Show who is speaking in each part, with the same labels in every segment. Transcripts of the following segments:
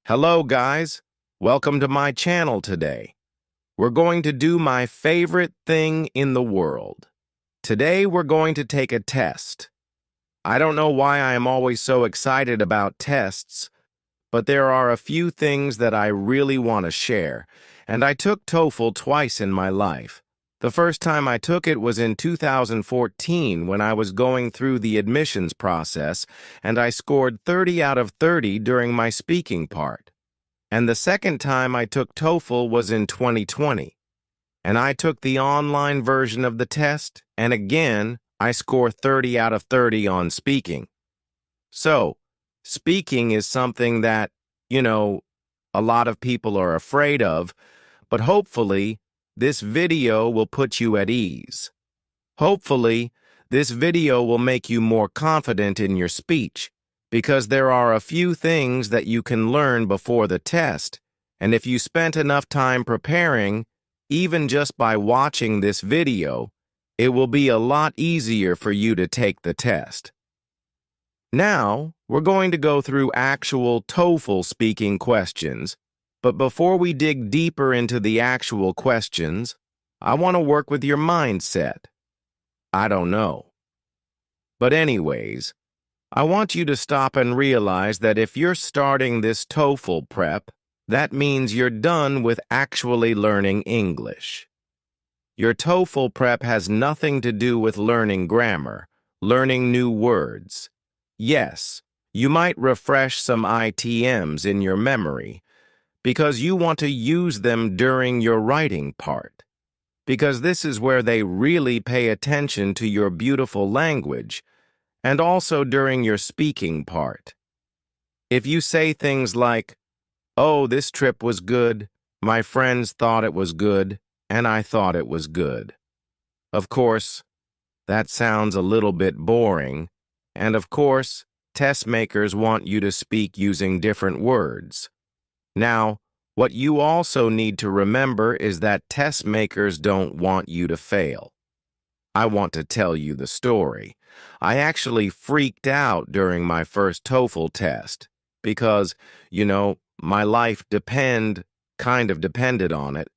Speaker 1: Hello guys, welcome to my channel today. We're going to do my favorite thing in the world. Today we're going to take a test. I don't know why I am always so excited about tests, but there are a few things that I really want to share, and I took TOEFL twice in my life. The first time I took it was in 2014 when I was going through the admissions process, and I scored 30 out of 30 during my speaking part. And the second time I took TOEFL was in 2020, and I took the online version of the test, and again, I scored 30 out of 30 on speaking. So, speaking is something that, a lot of people are afraid of, but hopefully, this video will put you at ease. Hopefully, this video will make you more confident in your speech, because there are a few things that you can learn before the test, and if you spent enough time preparing, even just by watching this video, it will be a lot easier for you to take the test. Now, we're going to go through actual TOEFL speaking questions, but before we dig deeper into the actual questions, I want to work with your mindset. I don't know. But anyways, I want you to stop and realize that if you're starting this TOEFL prep, that means you're done with actually learning English. Your TOEFL prep has nothing to do with learning grammar, learning new words. Yes, you might refresh some ITMs in your memory, because you want to use them during your writing part, because this is where they really pay attention to your beautiful language, and also during your speaking part. If you say things like, "Oh, this trip was good, my friends thought it was good, and I thought it was good." Of course, that sounds a little bit boring, and of course, test makers want you to speak using different words. Now, what you also need to remember is that test makers don't want you to fail. I want to tell you the story. I actually freaked out during my first TOEFL test because, my life kind of depended on it,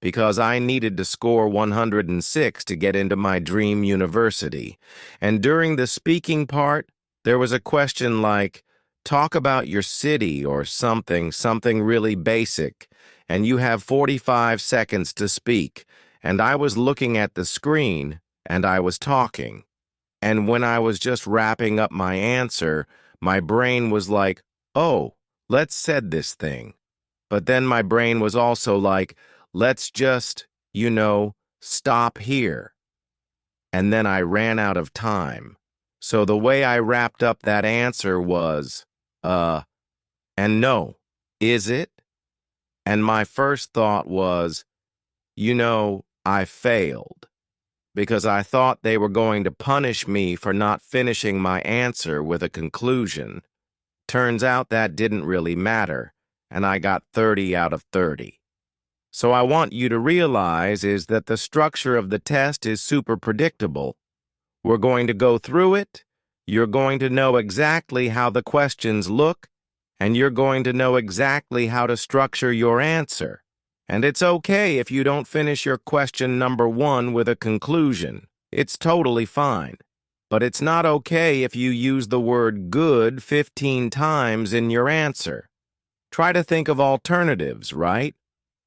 Speaker 1: because I needed to score 106 to get into my dream university. And during the speaking part, there was a question like, talk about your city or something really basic, and you have 45 seconds to speak. And I was looking at the screen, and I was talking. And when I was just wrapping up my answer, my brain was like, oh, let's said this thing. But then my brain was also like, let's just, stop here. And then I ran out of time. So the way I wrapped up that answer was, and no, is it? And my first thought was, I failed, because I thought they were going to punish me for not finishing my answer with a conclusion. Turns out that didn't really matter, and I got 30 out of 30. So I want you to realize is that the structure of the test is super predictable. We're going to go through it, you're going to know exactly how the questions look, and you're going to know exactly how to structure your answer. And it's okay if you don't finish your question number 1 with a conclusion. It's totally fine. But it's not okay if you use the word good 15 times in your answer. Try to think of alternatives, right?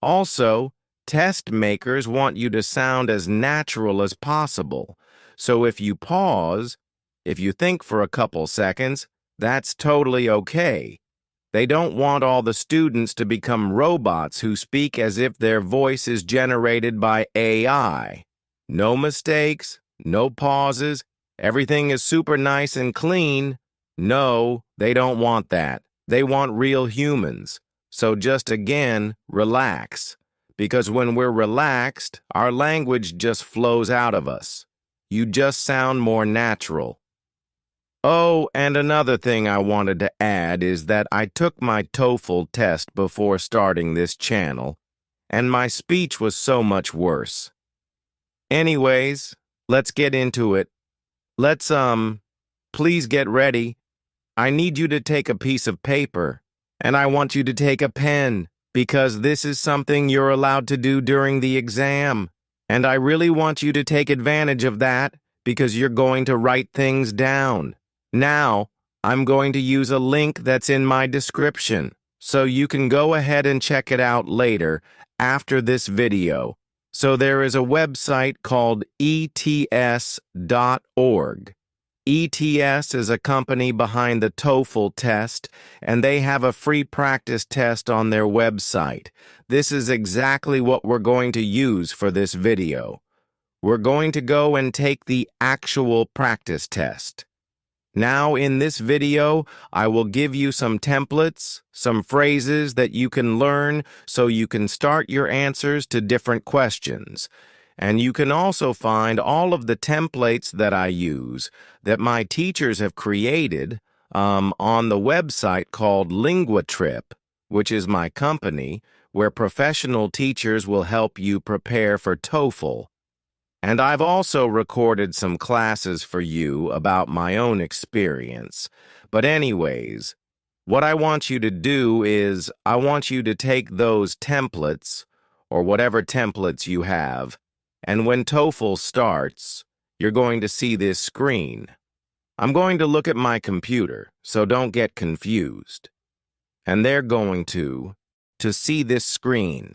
Speaker 1: Also, test makers want you to sound as natural as possible. So if you pause, if you think for a couple seconds, that's totally okay. They don't want all the students to become robots who speak as if their voice is generated by AI. No mistakes, no pauses, everything is super nice and clean. No, they don't want that. They want real humans. So just again, relax. Because when we're relaxed, our language just flows out of us. You just sound more natural. Oh, and another thing I wanted to add is that I took my TOEFL test before starting this channel, and my speech was so much worse. Anyways, let's get into it. Let's, please get ready. I need you to take a piece of paper, And I want you to take a pen, because this is something you're allowed to do during the exam. And I really want you to take advantage of that, because you're going to write things down. Now, I'm going to use a link that's in my description, so you can go ahead and check it out later, after this video. So there is a website called ets.org. ETS is a company behind the TOEFL test, and they have a free practice test on their website. This is exactly what we're going to use for this video. We're going to go and take the actual practice test. Now, in this video, I will give you some templates, some phrases that you can learn so you can start your answers to different questions. And you can also find all of the templates that I use that my teachers have created on the website called LinguaTrip, which is my company, where professional teachers will help you prepare for TOEFL. And I've also recorded some classes for you about my own experience. But anyways, what I want you to do is I want you to take those templates, or whatever templates you have, and when TOEFL starts, you're going to see this screen. I'm going to look at my computer, so don't get confused. And they're going to see this screen.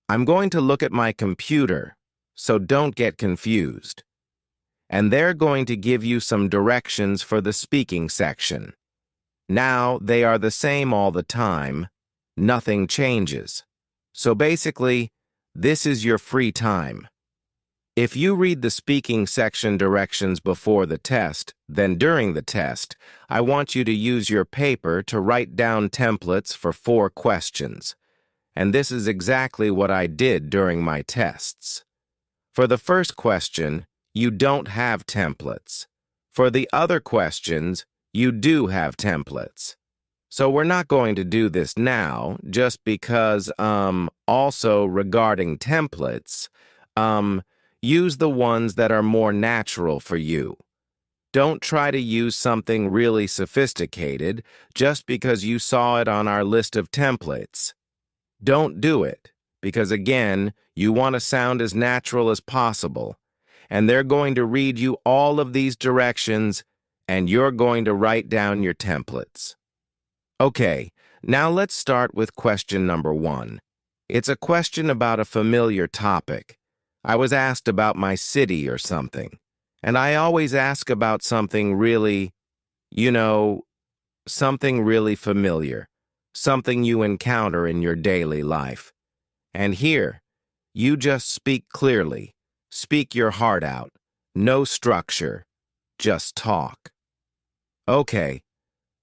Speaker 1: I'm going to look at my computer, so don't get confused. And they're going to give you some directions for the speaking section. Now, they are the same all the time. Nothing changes. So basically, this is your free time. If you read the speaking section directions before the test, then during the test, I want you to use your paper to write down templates for 4 questions. And this is exactly what I did during my tests. For the first question, you don't have templates. For the other questions, you do have templates. So we're not going to do this now, just because, also regarding templates, use the ones that are more natural for you. Don't try to use something really sophisticated just because you saw it on our list of templates. Don't do it, because again, you want to sound as natural as possible, and they're going to read you all of these directions, and you're going to write down your templates. Okay, now let's start with question number 1. It's a question about a familiar topic. I was asked about my city or something, and I always ask about something really, something really familiar, something you encounter in your daily life. And here, you just speak clearly, speak your heart out, no structure, just talk. Okay,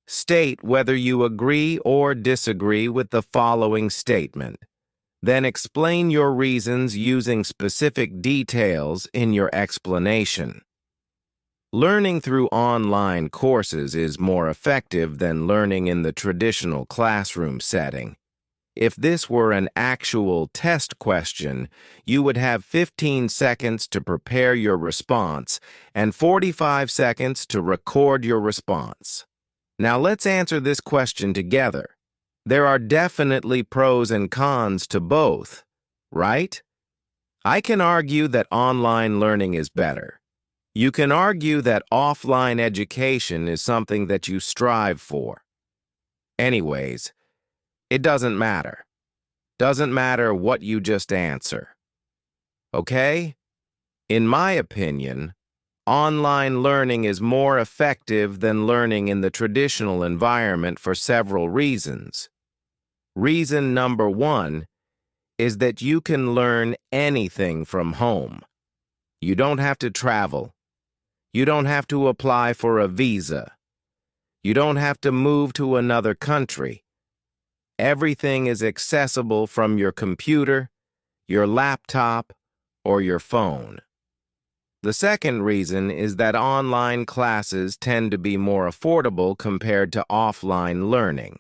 Speaker 1: state whether you agree or disagree with the following statement. Then explain your reasons using specific details in your explanation. Learning through online courses is more effective than learning in the traditional classroom setting. If this were an actual test question, you would have 15 seconds to prepare your response and 45 seconds to record your response. Now let's answer this question together. There are definitely pros and cons to both, right? I can argue that online learning is better. You can argue that offline education is something that you strive for. Anyways, it doesn't matter. Doesn't matter what you just answer. Okay? In my opinion, online learning is more effective than learning in the traditional environment for several reasons. Reason number 1 is that you can learn anything from home. You don't have to travel. You don't have to apply for a visa. You don't have to move to another country. Everything is accessible from your computer, your laptop, or your phone. The second reason is that online classes tend to be more affordable compared to offline learning.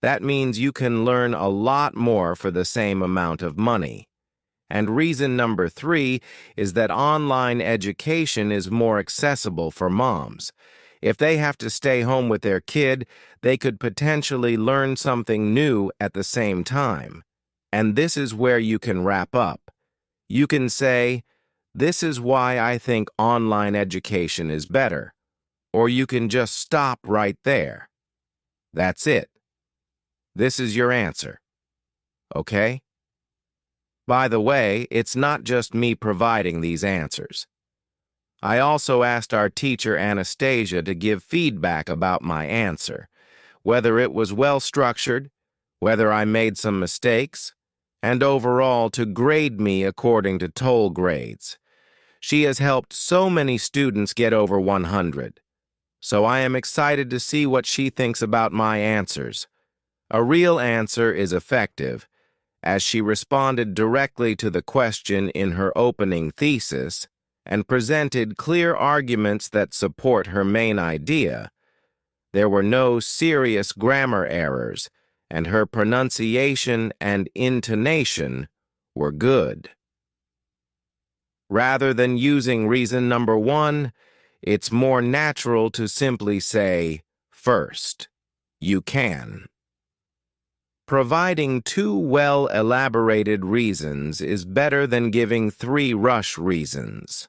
Speaker 1: That means you can learn a lot more for the same amount of money. And reason number 3 is that online education is more accessible for moms. If they have to stay home with their kid, they could potentially learn something new at the same time. And this is where you can wrap up. You can say, "This is why I think online education is better." Or you can just stop right there. That's it. This is your answer. Okay? By the way, it's not just me providing these answers. I also asked our teacher Anastasia to give feedback about my answer, whether it was well-structured, whether I made some mistakes, and overall to grade me according to Toll grades. She has helped so many students get over 100, so I am excited to see what she thinks about my answers. A real answer is effective, as she responded directly to the question in her opening thesis and presented clear arguments that support her main idea. There were no serious grammar errors, and her pronunciation and intonation were good. Rather than using reason number 1, it's more natural to simply say, "First, you can." Providing 2 well-elaborated reasons is better than giving 3 rush reasons.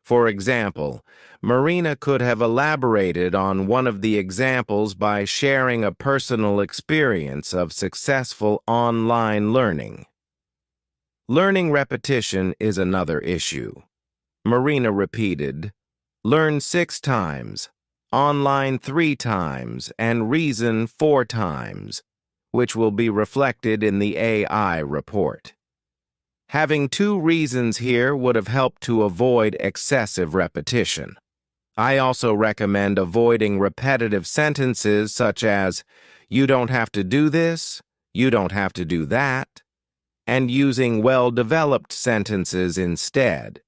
Speaker 1: For example, Marina could have elaborated on one of the examples by sharing a personal experience of successful online learning. Learning repetition is another issue. Marina repeated, "Learn 6 times, online 3 times, and reason 4 times, which will be reflected in the AI report." Having 2 reasons here would have helped to avoid excessive repetition. I also recommend avoiding repetitive sentences such as, "You don't have to do this," "You don't have to do that," and using well-developed sentences instead.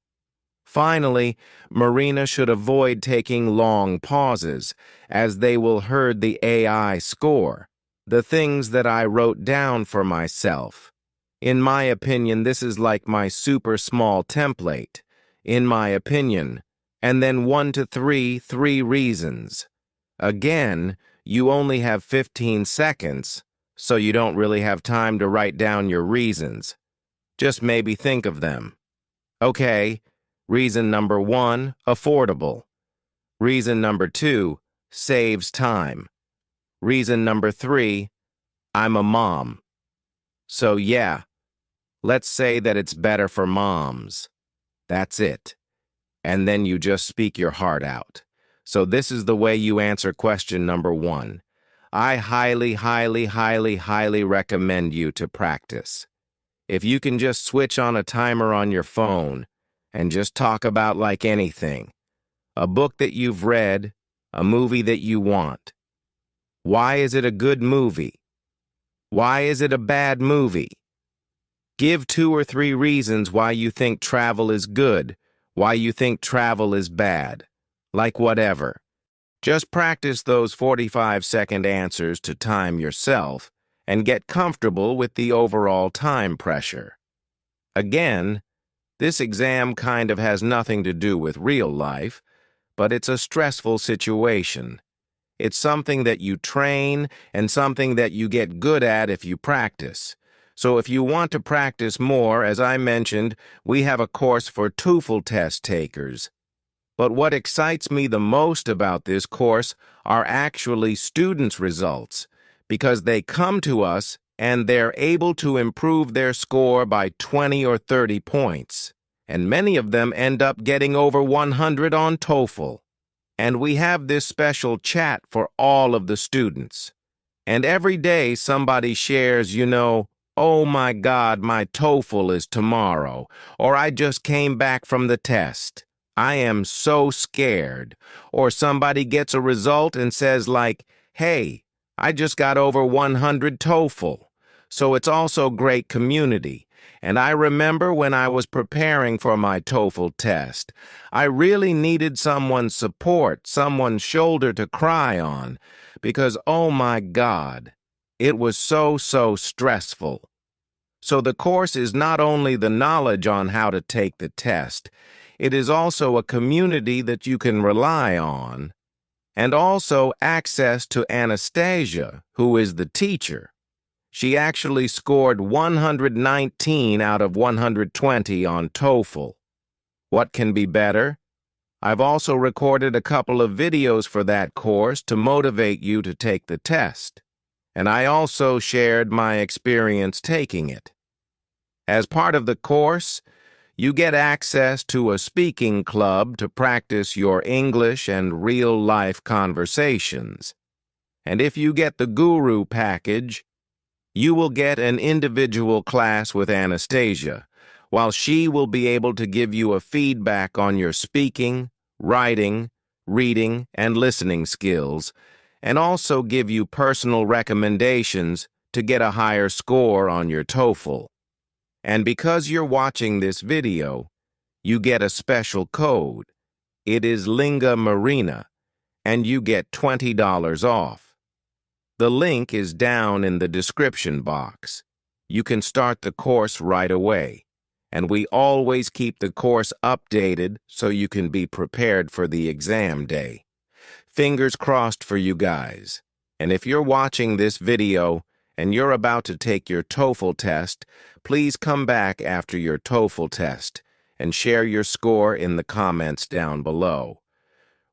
Speaker 1: Finally, Marina should avoid taking long pauses, as they will hurt the AI score, the things that I wrote down for myself. In my opinion, this is like my super small template. In my opinion, and then 1 to 3 reasons. Again, you only have 15 seconds, so you don't really have time to write down your reasons. Just maybe think of them. Okay, reason number 1, affordable. Reason number 2, saves time. Reason number 3, I'm a mom. So yeah, let's say that it's better for moms. That's it. And then you just speak your heart out. So this is the way you answer question number 1. I highly recommend you to practice. If you can just switch on a timer on your phone and just talk about like anything, a book that you've read, a movie that you want. Why is it a good movie? Why is it a bad movie? Give 2 or 3 reasons why you think travel is good, why you think travel is bad. Like whatever. Just practice those 45-second answers to time yourself and get comfortable with the overall time pressure. Again, this exam kind of has nothing to do with real life, but it's a stressful situation. It's something that you train and something that you get good at if you practice. So if you want to practice more, as I mentioned, we have a course for TOEFL test takers. But what excites me the most about this course are actually students' results, because they come to us and they're able to improve their score by 20 or 30 points, and many of them end up getting over 100 on TOEFL. And we have this special chat for all of the students. And every day somebody shares, "Oh my God, my TOEFL is tomorrow," or "I just came back from the test. I am so scared." Or somebody gets a result and says like, "Hey, I just got over 100 TOEFL." So it's also great community. And I remember when I was preparing for my TOEFL test, I really needed someone's support, someone's shoulder to cry on, because oh my God, it was so stressful. So the course is not only the knowledge on how to take the test, it is also a community that you can rely on. and also access to Anastasia, who is the teacher. She actually scored 119 out of 120 on TOEFL. What can be better? I've also recorded a couple of videos for that course to motivate you to take the test, and I also shared my experience taking it. As part of the course, you get access to a speaking club to practice your English and real-life conversations. And if you get the Guru package, you will get an individual class with Anastasia, while she will be able to give you a feedback on your speaking, writing, reading, and listening skills, and also give you personal recommendations to get a higher score on your TOEFL. And because you're watching this video, you get a special code. It is Linga Marina, and you get $20 off. The link is down in the description box. You can start the course right away, and we always keep the course updated so you can be prepared for the exam day. Fingers crossed for you guys. And if you're watching this video and you're about to take your TOEFL test, please come back after your TOEFL test and share your score in the comments down below.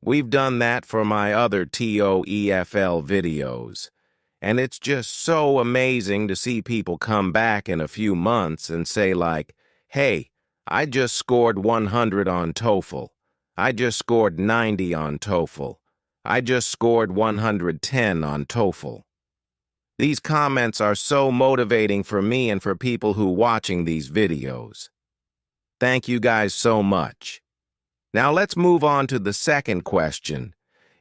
Speaker 1: We've done that for my other TOEFL videos, and it's just so amazing to see people come back in a few months and say like, hey, I just scored 100 on TOEFL. I just scored 90 on TOEFL. I just scored 110 on TOEFL. These comments are so motivating for me and for people who are watching these videos. Thank you guys so much. Now let's move on to the second question.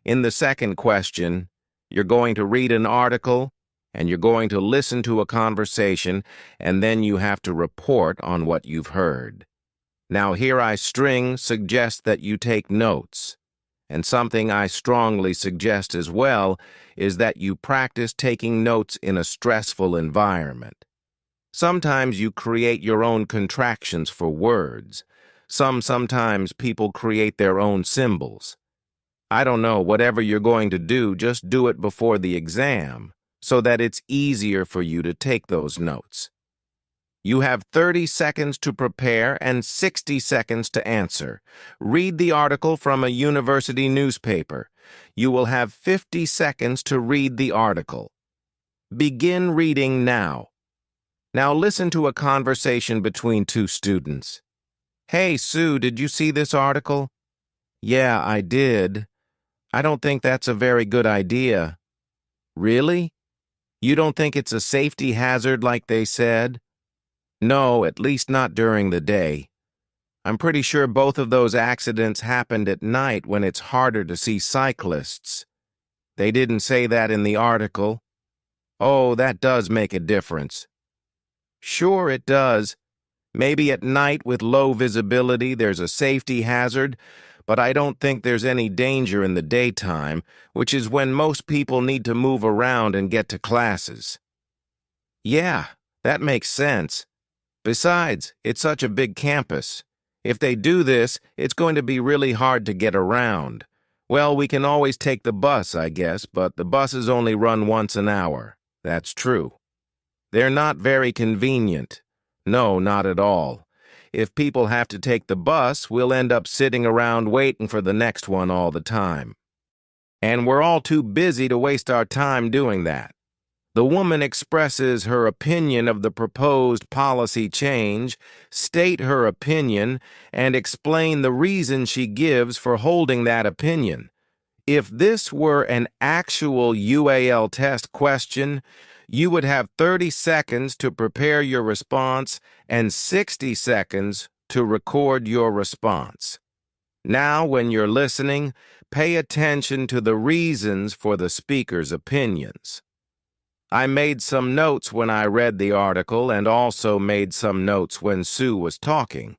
Speaker 1: In the second question, you're going to read an article, and you're going to listen to a conversation, and then you have to report on what you've heard. Now here I suggest that you take notes. And something I strongly suggest as well is that you practice taking notes in a stressful environment. Sometimes you create your own contractions for words. Sometimes people create their own symbols. I don't know, whatever you're going to do, just do it before the exam so that it's easier for you to take those notes. You have 30 seconds to prepare and 60 seconds to answer. Read the article from a university newspaper. You will have 50 seconds to read the article. Begin reading now. Now listen to a conversation between two students. Hey, Sue, did you see this article? Yeah, I did. I don't think that's a very good idea. Really? You don't think it's a safety hazard like they said? No, at least not during the day. I'm pretty sure both of those accidents happened at night when it's harder to see cyclists. They didn't say that in the article. Oh, that does make a difference. Sure it does. Maybe at night with low visibility there's a safety hazard, but I don't think there's any danger in the daytime, which is when most people need to move around and get to classes. Yeah, that makes sense. Besides, it's such a big campus. If they do this, it's going to be really hard to get around. Well, we can always take the bus, I guess, but the buses only run once an hour. That's true. They're not very convenient. No, not at all. If people have to take the bus, we'll end up sitting around waiting for the next one all the time. And we're all too busy to waste our time doing that. The woman expresses her opinion of the proposed policy change, state her opinion, and explain the reason she gives for holding that opinion. If this were an actual UAL test question, you would have 30 seconds to prepare your response and 60 seconds to record your response. Now, when you're listening, pay attention to the reasons for the speaker's opinions. I made some notes when I read the article and also made some notes when Sue was talking.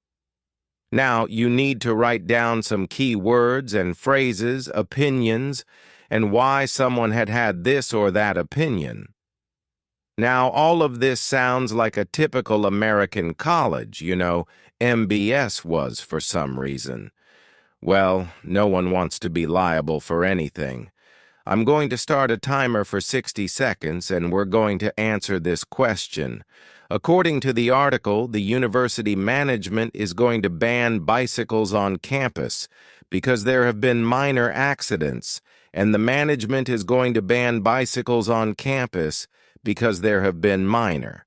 Speaker 1: Now, you need to write down some key words and phrases, opinions, and why someone had this or that opinion. Now, all of this sounds like a typical American college, MBS was for some reason. Well, no one wants to be liable for anything. I'm going to start a timer for 60 seconds and we're going to answer this question. According to the article, the university management is going to ban bicycles on campus because there have been minor accidents, and the management is going to ban bicycles on campus because there have been minor.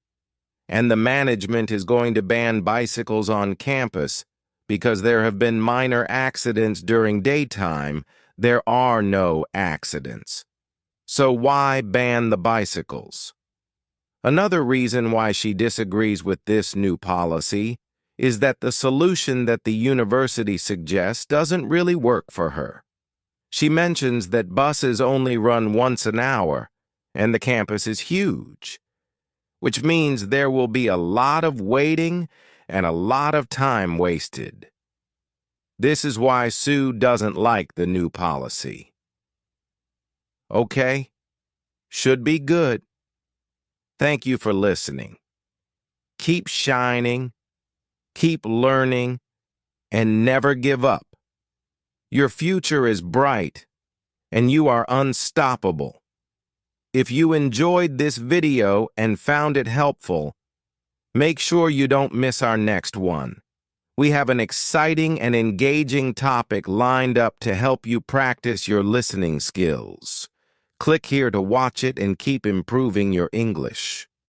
Speaker 1: And the management is going to ban bicycles on campus because there have been minor accidents during daytime. There are no accidents. So why ban the bicycles? Another reason why she disagrees with this new policy is that the solution that the university suggests doesn't really work for her. She mentions that buses only run once an hour, and the campus is huge, which means there will be a lot of waiting and a lot of time wasted. This is why Sue doesn't like the new policy. Okay, should be good. Thank you for listening. Keep shining, keep learning, and never give up. Your future is bright, and you are unstoppable. If you enjoyed this video and found it helpful, make sure you don't miss our next one. We have an exciting and engaging topic lined up to help you practice your listening skills. Click here to watch it and keep improving your English.